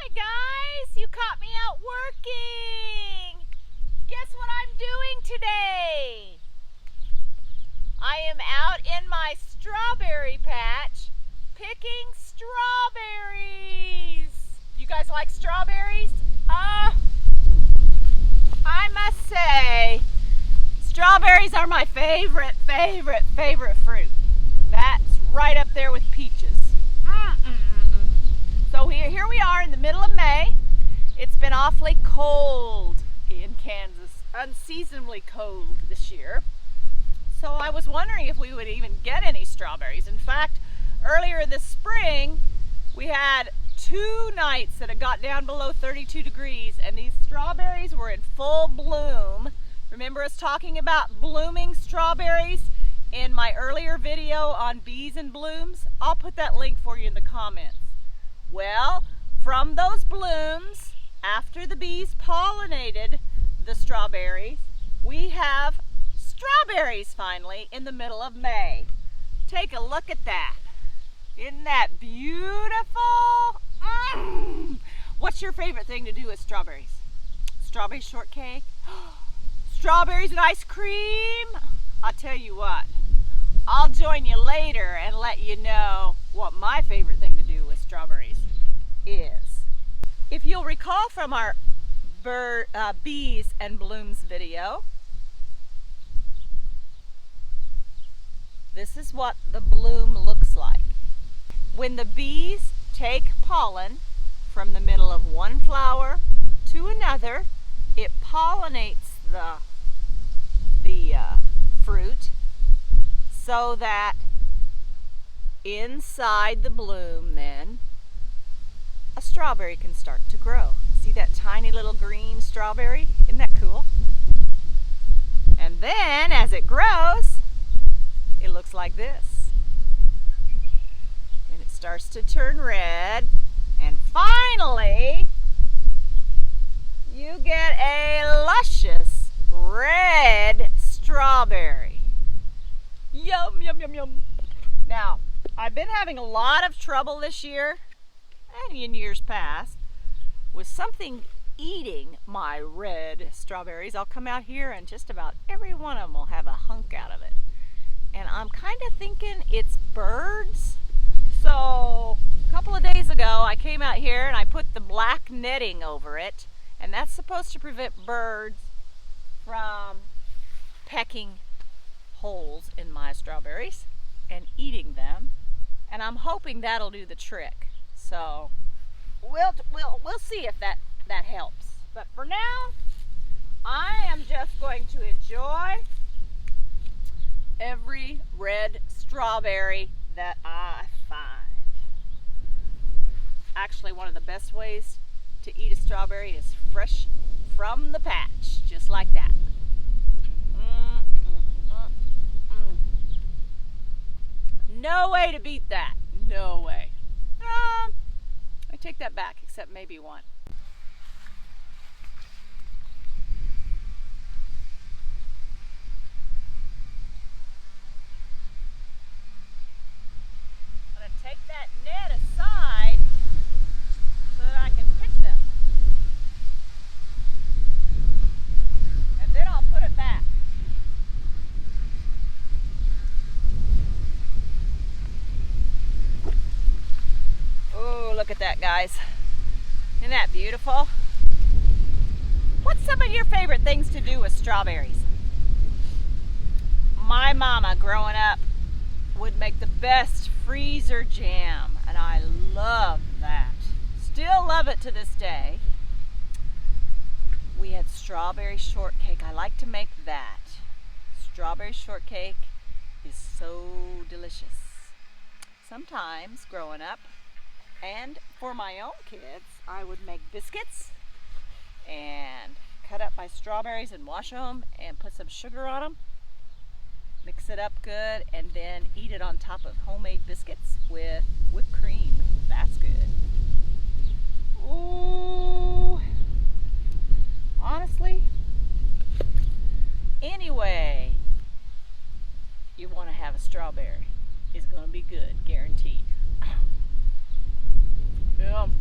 Hi guys, you caught me out working. Guess what I'm doing today? I am out in my strawberry patch picking strawberries. You guys like strawberries? I must say, strawberries are my favorite fruit. That's right up there with peaches. So here we are in the middle of May. It's been awfully cold in Kansas, unseasonably cold this year. So I was wondering if we would even get any strawberries. In fact, earlier this spring, we had 2 nights that it got down below 32 degrees, and these strawberries were in full bloom. Remember us talking about blooming strawberries in my earlier video on bees and blooms? I'll put that link for you in the comments. Well, from those blooms, after the bees pollinated the strawberries, we have strawberries finally in the middle of May. Take a look at that. Isn't that beautiful? What's your favorite thing to do with strawberries? Strawberry shortcake? Strawberries and ice cream? I'll tell you what, I'll join you later and let you know what my favorite thing to do with strawberries is. If you'll recall from our bees and blooms video, this is what the bloom looks like. When the bees take pollen from the middle of one flower to another, it pollinates the fruit so that inside the bloom then a strawberry can start to grow. See that tiny little green strawberry? Isn't that cool? And then as it grows, it looks like this. And it starts to turn red, and finally you get a luscious red strawberry. Yum, yum, yum, yum. Now, I've been having a lot of trouble this year, and in years past, with something eating my red strawberries. I'll come out here and just about every one of them will have a hunk out of it. And I'm kind of thinking it's birds. So a couple of days ago, I came out here and I put the black netting over it, and that's supposed to prevent birds from pecking holes in my strawberries and eating them, and I'm hoping that'll do the trick. So we'll see if that helps. But for now, I am just going to enjoy every red strawberry that I find. Actually, one of the best ways to eat a strawberry is fresh from the patch, just like that. No way to beat that. No way. I take that back, except maybe one. I'm going to take that net aside so that I can pick them. And then I'll put it back. Oh, look at that, guys. Isn't that beautiful? What's some of your favorite things to do with strawberries? My mama, growing up, would make the best freezer jam, and I love that. Still love it to this day. We had strawberry shortcake. I like to make that. Strawberry shortcake is so delicious. Sometimes, growing up, and for my own kids, I would make biscuits and cut up my strawberries and wash them and put some sugar on them. Mix it up good and then eat it on top of homemade biscuits with whipped cream. That's good. Ooh. Honestly, anyway, you want to have a strawberry. It's going to be good, guaranteed. Yum.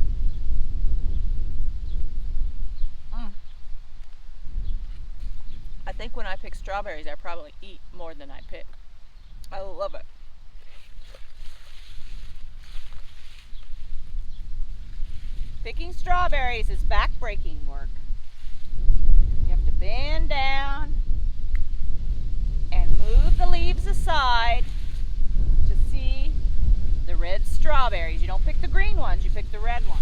think when I pick strawberries, I probably eat more than I pick. I love it. Picking strawberries is back-breaking work. You have to bend down and move the leaves aside to see the red strawberries. You don't pick the green ones, you pick the red ones.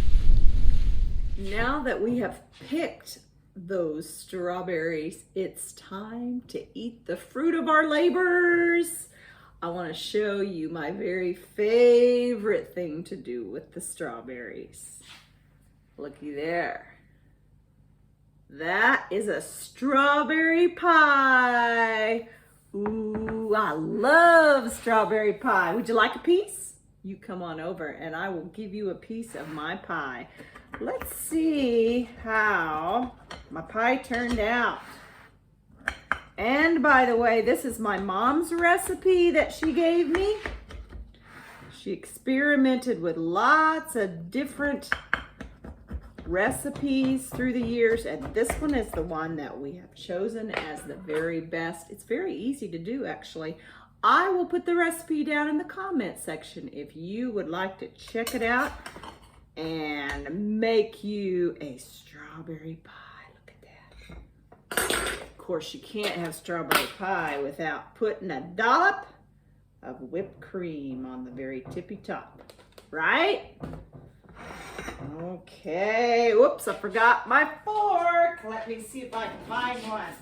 Now that we have picked those strawberries, it's time to eat the fruit of our labors. I want to show you my very favorite thing to do with the strawberries. Looky there. That is a strawberry pie. Ooh, I love strawberry pie. Would you like a piece? You come on over and I will give you a piece of my pie. Let's see how my pie turned out. And by the way, this is my mom's recipe that she gave me. She experimented with lots of different recipes through the years, and this one is the one that we have chosen as the very best. It's very easy to do, actually. I will put the recipe down in the comment section if you would like to check it out and make you a strawberry pie. Look at that. Of course, you can't have strawberry pie without putting a dollop of whipped cream on the very tippy top, right? Okay, whoops, I forgot my fork. Let me see if I can find one.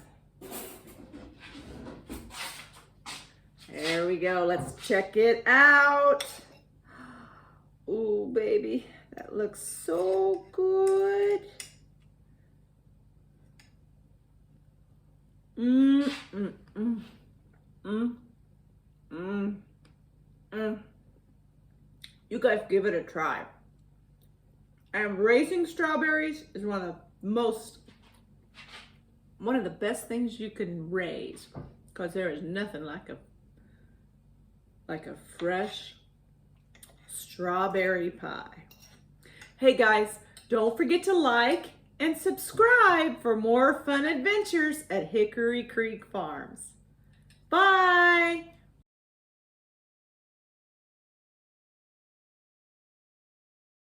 There we go, let's check it out. Ooh, baby, that looks so good. You guys give it a try. And raising strawberries is one of the best things you can raise, because there is nothing like a fresh strawberry pie. Hey guys, don't forget to like and subscribe for more fun adventures at Hickory Creek Farms. Bye!